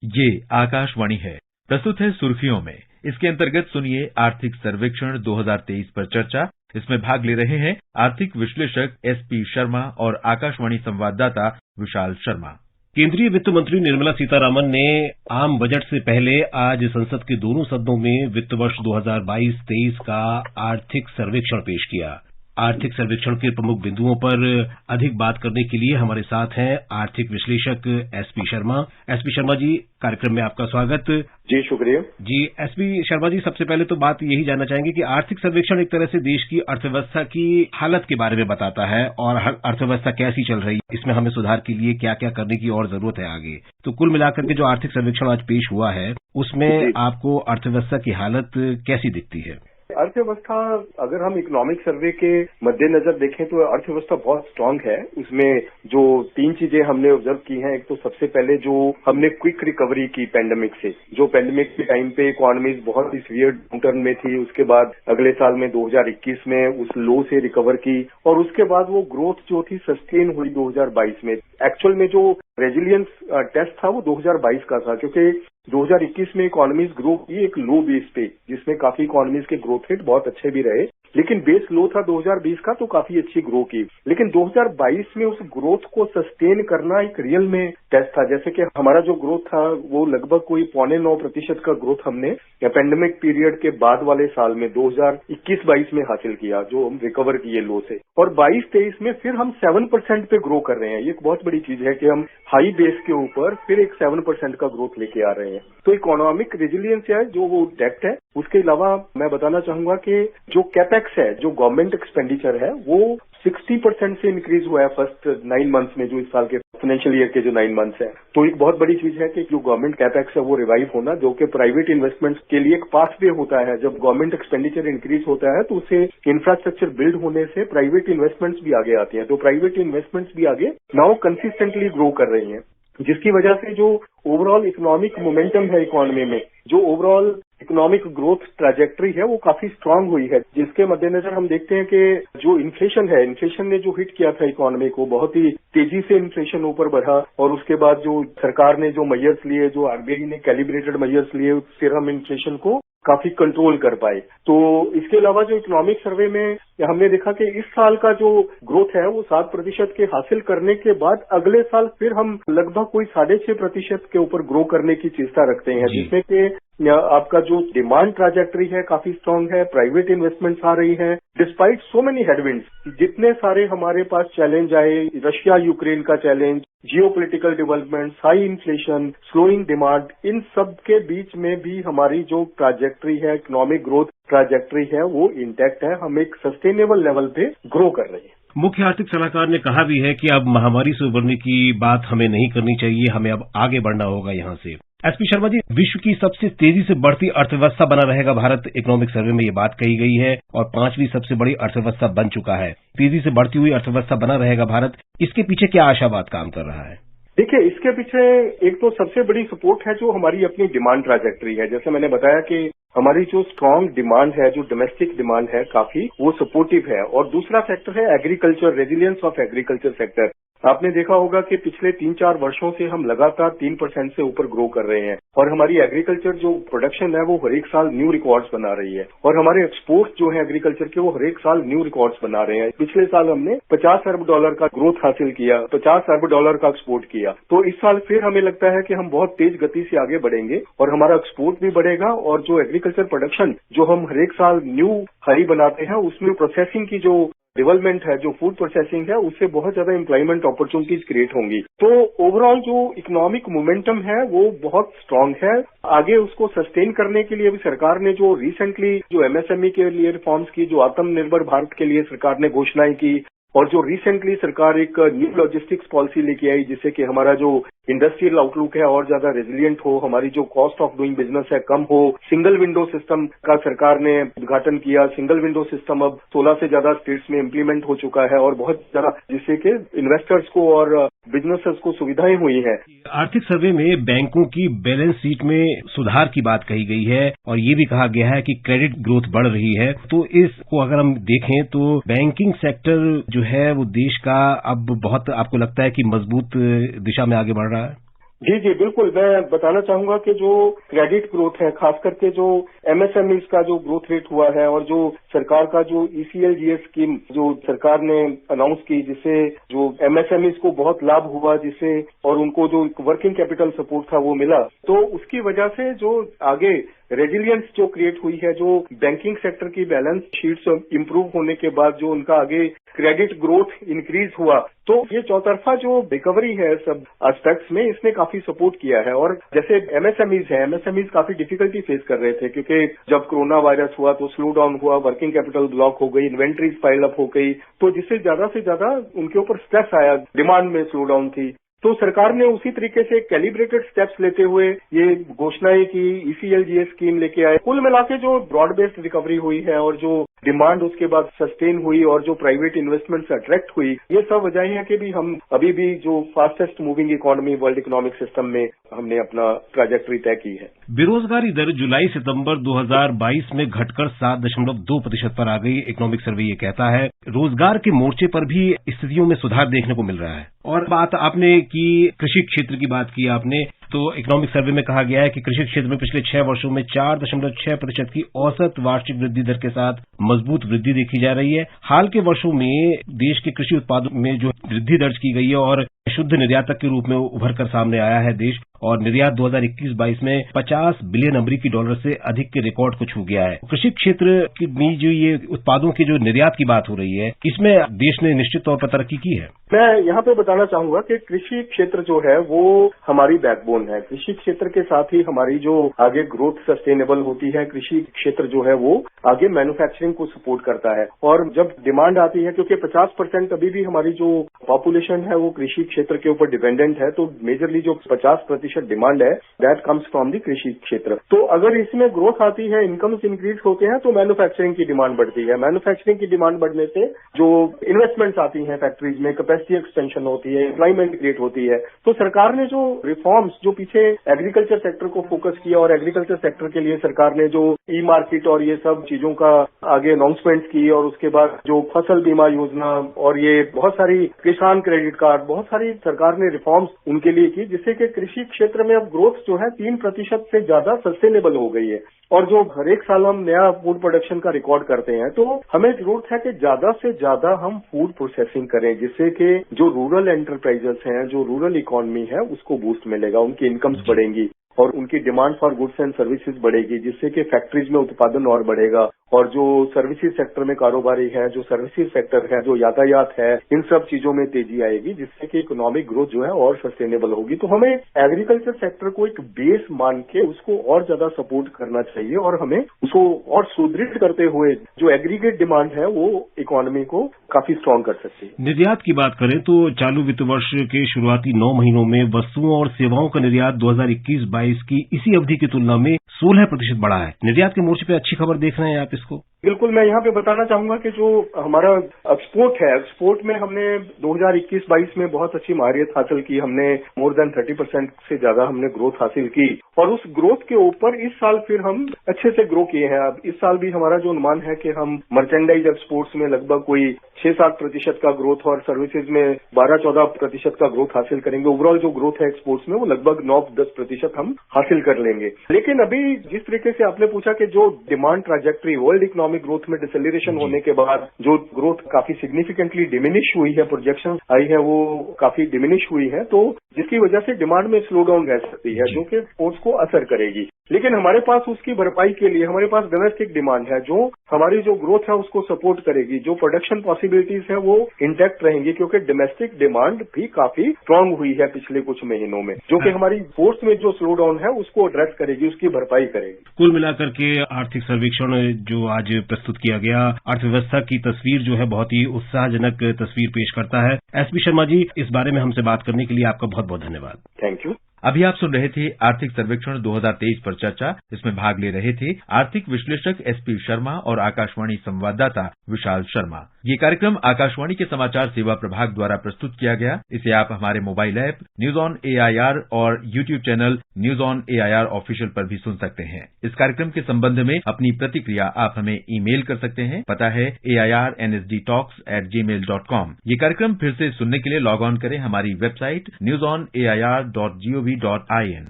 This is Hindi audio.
ये आकाशवाणी है। प्रस्तुत है सुर्खियों में। इसके अंतर्गत सुनिए आर्थिक सर्वेक्षण 2023 पर चर्चा। इसमें भाग ले रहे हैं आर्थिक विश्लेषक एसपी शर्मा और आकाशवाणी संवाददाता विशाल शर्मा। केंद्रीय वित्त मंत्री निर्मला सीतारामन ने आम बजट से पहले आज संसद के दोनों सदनों में वित्त वर्ष 2022-23 का आर्थिक सर्वेक्षण पेश किया। आर्थिक सर्वेक्षण के प्रमुख बिंदुओं पर अधिक बात करने के लिए हमारे साथ हैं आर्थिक विश्लेषक एसपी शर्मा। एसपी शर्मा जी, कार्यक्रम में आपका स्वागत। जी शुक्रिया जी। एसपी शर्मा जी, सबसे पहले तो बात यही जानना चाहेंगे कि आर्थिक सर्वेक्षण एक तरह से देश की अर्थव्यवस्था की हालत के बारे में बताता है और अर्थव्यवस्था कैसी चल रही है, इसमें हमें सुधार के लिए क्या क्या करने की और जरूरत है आगे। तो कुल मिलाकर के जो आर्थिक सर्वेक्षण आज पेश हुआ है उसमें आपको अर्थव्यवस्था की हालत कैसी दिखती है? अर्थव्यवस्था, अगर हम इकोनॉमिक सर्वे के मद्देनजर देखें तो अर्थव्यवस्था बहुत स्ट्रांग है। उसमें जो 3 चीजें हमने ऑब्जर्व की हैं, एक तो सबसे पहले जो हमने क्विक रिकवरी की पैंडेमिक से, जो पैंडेमिक के टाइम पे इकोनॉमीज बहुत ही सीवियर डाउनटर्न में थी, उसके बाद अगले साल में 2021 में उस लो से रिकवर की और उसके बाद वो ग्रोथ जो थी सस्टेन हुई 2022 में। एक्चुअल में जो रेजिलियंस टेस्ट था वो 2022 का था, क्योंकि 2021 में इकोनॉमीज ग्रो की एक लो बेस पे, जिसमें काफी इकोनॉमीज के ग्रोथ रेट बहुत अच्छे भी रहे, लेकिन बेस लो था 2020 का, तो काफी अच्छी ग्रो की। लेकिन 2022 में उस ग्रोथ को सस्टेन करना एक रियल में टेस्ट था। जैसे कि हमारा जो ग्रोथ था वो लगभग कोई 8.9% का ग्रोथ हमने पैंडेमिक पीरियड के बाद वाले साल में 2021-22 में हासिल किया, जो हम रिकवर किए लो से। और 22-23 में फिर हम 7% पे ग्रो कर रहे हैं। ये एक बहुत बड़ी चीज है कि हम हाई बेस के ऊपर फिर एक 7% का ग्रोथ लेके आ रहे हैं। तो इकोनॉमिक रेजिलियंस है जो वो इंटैक्ट है। उसके अलावा मैं बताना चाहूंगा कि जो कैपेक्स है, जो गवर्नमेंट एक्सपेंडिचर है, वो 60% से इंक्रीज हुआ है फर्स्ट 9 मंथ्स में, जो इस साल के फाइनेंशियल ईयर के जो 9 मंथ्स है। तो एक बहुत बड़ी चीज है कि जो गवर्नमेंट कैपेक्स है वो रिवाइव होना, जो कि प्राइवेट इन्वेस्टमेंट्स के लिए एक पाथवे होता है। जब गवर्नमेंट एक्सपेंडिचर इंक्रीज होता है तो उससे इंफ्रास्ट्रक्चर बिल्ड होने से प्राइवेट इन्वेस्टमेंट्स भी आगे आती हैं। तो प्राइवेट इन्वेस्टमेंट्स भी आगे नाउ कंसिस्टेंटली ग्रो कर रही हैं, जिसकी वजह से जो ओवरऑल इकोनॉमिक मोमेंटम है इकोनॉमी में, जो ओवरऑल इकोनॉमिक ग्रोथ ट्रैजेक्टरी है, वो काफी स्ट्रांग हुई है। जिसके मद्देनजर हम देखते हैं कि जो इन्फ्लेशन है, इन्फ्लेशन ने जो हिट किया था इकोनॉमी को, बहुत ही तेजी से इन्फ्लेशन ऊपर बढ़ा और उसके बाद जो सरकार ने जो मेजर्स लिए, जो आरबीआई ने कैलिब्रेटेड मेजर्स लिए, फिर हम इन्फ्लेशन को काफी कंट्रोल कर पाए। तो इसके अलावा जो इकोनॉमिक सर्वे में हमने देखा कि इस साल का जो ग्रोथ है वो 7% के हासिल करने के बाद अगले साल फिर हम लगभग कोई 6.5% के ऊपर ग्रो करने की चेष्टा रखते हैं, जिसमें कि आपका जो डिमांड ट्रैजेक्टरी है काफी स्ट्रांग है, प्राइवेट इन्वेस्टमेंट्स आ रही हैं डिस्पाइट सो मेनी हेडविंड्स। जितने सारे हमारे पास चैलेंज आए, रशिया यूक्रेन का challenge, geopolitical developments, high inflation, slowing demand, इन सब के बीच में भी हमारी जो ट्रैजेक्टरी है, इकोनॉमिक ग्रोथ ट्रैजेक्टरी है, वो इंटैक्ट है। हम एक सस्टेनेबल लेवल पे ग्रो कर रहे हैं। मुख्य आर्थिक सलाहकार ने कहा भी है कि अब महामारी से उबरने की बात हमें नहीं करनी चाहिए, हमें अब आगे बढ़ना होगा यहाँ से। एसपी शर्मा जी, विश्व की सबसे तेजी से बढ़ती अर्थव्यवस्था बना रहेगा भारत, इकोनॉमिक सर्वे में ये बात कही गई है और 5वीं सबसे बड़ी अर्थव्यवस्था बन चुका है। तेजी से बढ़ती हुई अर्थव्यवस्था बना रहेगा भारत, इसके पीछे क्या आशावाद काम कर रहा है? देखिए, इसके पीछे एक तो सबसे बड़ी सपोर्ट है जो हमारी अपनी डिमांड ट्रैजेक्टरी है। जैसे मैंने बताया कि हमारी जो स्ट्रांग डिमांड है, जो डोमेस्टिक डिमांड है काफी, वो सपोर्टिव है। और दूसरा फैक्टर है agriculture, resilience of agriculture sector. आपने देखा होगा कि पिछले 3-4 वर्षों से हम लगातार 3% से ऊपर ग्रो कर रहे हैं और हमारी एग्रीकल्चर जो प्रोडक्शन है वो हर एक साल न्यू रिकॉर्ड्स बना रही है और हमारे एक्सपोर्ट जो है एग्रीकल्चर के, वो हर एक साल न्यू रिकॉर्ड्स बना रहे हैं। पिछले साल हमने $50 अरब का ग्रोथ हासिल किया, $50 अरब का एक्सपोर्ट किया। तो इस साल फिर हमें लगता है कि हम बहुत तेज गति से आगे बढ़ेंगे और हमारा एक्सपोर्ट भी बढ़ेगा और जो एग्रीकल्चर प्रोडक्शन जो हम हर एक साल न्यू हाई बनाते हैं, उसमें प्रोसेसिंग की जो डेवलपमेंट है, जो फूड प्रोसेसिंग है, उससे बहुत ज्यादा एम्प्लॉयमेंट अपॉर्चुनिटीज क्रिएट होंगी। तो ओवरऑल जो इकोनॉमिक मोमेंटम है वो बहुत स्ट्रांग है। आगे उसको सस्टेन करने के लिए भी सरकार ने जो रिसेंटली जो एमएसएमई के लिए रिफॉर्म्स की, जो आत्मनिर्भर भारत के लिए सरकार ने घोषणाएं की और जो रिसेंटली सरकार एक न्यू लॉजिस्टिक्स पॉलिसी लेके आई, जिससे कि हमारा जो इंडस्ट्रियल आउटलुक है और ज्यादा रेजिलिएंट हो, हमारी जो कॉस्ट ऑफ डूइंग बिजनेस है कम हो। सिंगल विंडो सिस्टम का सरकार ने उद्घाटन किया। सिंगल विंडो सिस्टम अब 16 से ज्यादा स्टेट्स में इम्प्लीमेंट हो चुका है और बहुत ज्यादा, जिससे कि इन्वेस्टर्स को और बिजनेसेस को सुविधाएं हुई हैं। आर्थिक सर्वे में बैंकों की बैलेंस शीट में सुधार की बात कही गई है और ये भी कहा गया है कि क्रेडिट ग्रोथ बढ़ रही है। तो इसको अगर हम देखें तो बैंकिंग सेक्टर जो है वो देश का अब बहुत, आपको लगता है कि मजबूत दिशा में आगे बढ़ रहा है? जी जी बिल्कुल, मैं बताना चाहूंगा कि जो क्रेडिट ग्रोथ है, खास करके जो एमएसएमईज का जो ग्रोथ रेट हुआ है और जो सरकार का जो ईसीएलजीएस स्कीम जो सरकार ने अनाउंस की, जिससे जो एमएसएमईज को बहुत लाभ हुआ, जिससे और उनको जो वर्किंग कैपिटल सपोर्ट था वो मिला, तो उसकी वजह से जो आगे रेजिलियंस जो क्रिएट हुई है, जो बैंकिंग सेक्टर की बैलेंस शीट्स इंप्रूव होने के बाद जो उनका आगे क्रेडिट ग्रोथ इंक्रीज हुआ, तो ये चौतरफा जो रिकवरी है सब एस्पेक्ट्स में, इसने काफी सपोर्ट किया है। और जैसे एमएसएमईज काफी डिफिकल्टी फेस कर रहे थे, क्योंकि जब कोरोना वायरस हुआ तो स्लो डाउन हुआ, वर्किंग कैपिटल ब्लॉक हो गई, इन्वेंट्रीज पाइल अप हो गई, तो जिससे ज्यादा से ज्यादा उनके ऊपर स्ट्रेस आया, डिमांड में स्लो डाउन थी। तो सरकार ने उसी तरीके से कैलिब्रेटेड स्टेप्स लेते हुए ये घोषणाएं की, ईसीएलजीएस स्कीम लेके आए। कुल मिला के जो ब्रॉड बेस्ड रिकवरी हुई है और जो डिमांड उसके बाद सस्टेन हुई और जो प्राइवेट इन्वेस्टमेंट्स अट्रैक्ट हुई, ये सब वजह है कि भी हम अभी भी जो fastest moving economy world economic system में हमने अपना ट्रैजेक्टरी तय की है। बेरोजगारी दर जुलाई सितंबर 2022 में घटकर 7.2% पर आ गई। इकोनॉमिक सर्वे ये कहता है रोजगार के मोर्चे पर भी स्थितियों में सुधार देखने को मिल रहा है। और बात आपने की कृषि क्षेत्र की बात की आपने, तो इकोनॉमिक सर्वे में कहा गया है कि कृषि क्षेत्र में पिछले 6 वर्षों में 4.6% की औसत वार्षिक वृद्धि दर के साथ मजबूत वृद्धि देखी जा रही है। हाल के वर्षों में देश के कृषि उत्पादों में जो वृद्धि दर्ज की गई है और शुद्ध निर्यातक के रूप में उभर कर सामने आया है देश, और निर्यात 2021-22 में 50 बिलियन अमेरिकी डॉलर से अधिक के रिकॉर्ड को छू गया है। कृषि क्षेत्र में जो ये उत्पादों की जो निर्यात की बात हो रही है, इसमें देश ने निश्चित तौर पर तरक्की की है। मैं यहाँ पे बताना चाहूंगा कि कृषि क्षेत्र जो है वो हमारी बैकबोन है। कृषि क्षेत्र के साथ ही हमारी जो आगे ग्रोथ सस्टेनेबल होती है, कृषि क्षेत्र जो है वो आगे मैन्युफैक्चरिंग को सपोर्ट करता है। और जब डिमांड आती है, क्योंकि 50% अभी भी हमारी जो पॉपुलेशन है वो कृषि क्षेत्र के ऊपर डिपेंडेंट है, तो मेजरली जो 50% डिमांड है दैट कम्स फ्रॉम द कृषि क्षेत्र। तो अगर इसमें ग्रोथ आती है, इनकम्स इंक्रीज होते हैं, तो मैन्युफैक्चरिंग की डिमांड बढ़ती है। मैन्युफैक्चरिंग की डिमांड बढ़ने से जो इन्वेस्टमेंट्स आती हैं फैक्ट्रीज में, कैपेसिटी एक्सपेंशन होती है, एम्प्लॉयमेंट क्रिएट होती है। तो सरकार ने जो रिफॉर्म्स जो पीछे एग्रीकल्चर सेक्टर को फोकस किया, और एग्रीकल्चर सेक्टर के लिए सरकार ने जो ई मार्केट और ये सब चीजों का आगे अनाउंसमेंट की, और उसके बाद जो फसल बीमा योजना और ये बहुत सारी किसान क्रेडिट कार्ड, बहुत सारी सरकार ने रिफॉर्म्स उनके लिए की, जिससे कि कृषि क्षेत्र में अब ग्रोथ जो है 3% से ज्यादा सस्टेनेबल हो गई है। और जो हर एक साल हम नया फूड प्रोडक्शन का रिकॉर्ड करते हैं, तो हमें जरूरत है कि ज्यादा से ज्यादा हम फूड प्रोसेसिंग करें, जिससे कि जो रूरल एंटरप्राइजेस हैं, जो रूरल इकोनॉमी है, उसको बूस्ट मिलेगा, उनकी इनकम्स बढ़ेंगी और उनकी demand for goods and services बढ़ेगी, जिससे कि फैक्ट्रीज में उत्पादन और बढ़ेगा। और जो सर्विसेज सेक्टर में कारोबारी है, जो सर्विसेज सेक्टर है, जो यातायात है, इन सब चीजों में तेजी आएगी, जिससे कि इकोनॉमिक ग्रोथ जो है और सस्टेनेबल होगी। तो हमें एग्रीकल्चर सेक्टर को एक बेस मान के उसको और ज्यादा सपोर्ट करना चाहिए, और हमें उसको और सुदृढ़ करते हुए जो एग्रीगेट डिमांड है वो इकोनॉमी को काफी स्ट्रांग कर सकती है। निर्यात की बात करें तो चालू वित्त वर्ष के शुरुआती 9 महीनों में वस्तुओं और सेवाओं का निर्यात 2021-22 की इसी अवधि की तुलना में 16% बढ़ा है। निर्यात के मोर्चे पे अच्छी खबर देख रहे हैं आप इसको? बिल्कुल, मैं यहाँ पे बताना चाहूंगा कि जो हमारा एक्सपोर्ट है, एक्सपोर्ट में हमने 2021-22 में बहुत अच्छी महारत हासिल की। हमने मोर देन 30% से ज्यादा हमने ग्रोथ हासिल की, और उस ग्रोथ के ऊपर इस साल फिर हम अच्छे से ग्रो किए हैं। अब इस साल भी हमारा जो अनुमान है कि हम मर्चेंडाइज एक्सपोर्ट्स में लगभग कोई 6-7% का ग्रोथ और सर्विसेज में 12-14% का ग्रोथ हासिल करेंगे। ओवरऑल जो ग्रोथ है एक्सपोर्ट्स में वो लगभग 9-10% हम हासिल कर लेंगे। लेकिन अभी जिस तरीके से आपने पूछा कि जो demand trajectory world economic growth में डिसेलरेशन होने के बाद जो ग्रोथ काफी सिग्निफिकेंटली डिमिनिश हुई है, प्रोजेक्शन आई है वो काफी डिमिनिश हुई है, तो जिसकी वजह से डिमांड में स्लो डाउन रह सकती है, जो कि एक्सपोर्ट्स को असर करेगी। लेकिन हमारे पास उसकी भरपाई के लिए हमारे पास डोमेस्टिक डिमांड है, जो हमारी जो ग्रोथ है उसको सपोर्ट करेगी। जो प्रोडक्शन पॉसिबिलिटीज है वो इंटैक्ट रहेंगी, क्योंकि डोमेस्टिक डिमांड भी काफी स्ट्रांग हुई है पिछले कुछ महीनों में, जो कि हमारी फोर्स में जो स्लो डाउन है उसको एड्रेस करेगी, उसकी भरपाई करेगी। कुल मिलाकर के आर्थिक सर्वेक्षण जो आज प्रस्तुत किया गया, अर्थव्यवस्था की तस्वीर जो है बहुत ही उत्साहजनक तस्वीर पेश करता है। एसपी शर्मा जी, इस बारे में हमसे बात करने के लिए आपका बहुत बहुत धन्यवाद। Thank you. अभी आप सुन रहे थे आर्थिक सर्वेक्षण 2023 पर चर्चा। इसमें भाग ले रहे थे आर्थिक विश्लेषक एसपी शर्मा और आकाशवाणी संवाददाता विशाल शर्मा। ये कार्यक्रम आकाशवाणी के समाचार सेवा प्रभाग द्वारा प्रस्तुत किया गया। इसे आप हमारे mobile app news on AIR और YouTube channel news on AIR official पर भी सुन सकते हैं। इस कार्यक्रम के संबंध में अपनी प्रतिक्रिया आप हमें ईमेल कर सकते हैं। पता है airnsdtalks@gmail.com। ये कार्यक्रम फिर से सुनने के लिए लॉग ऑन करें हमारी वेबसाइट newsonair.gov gov.in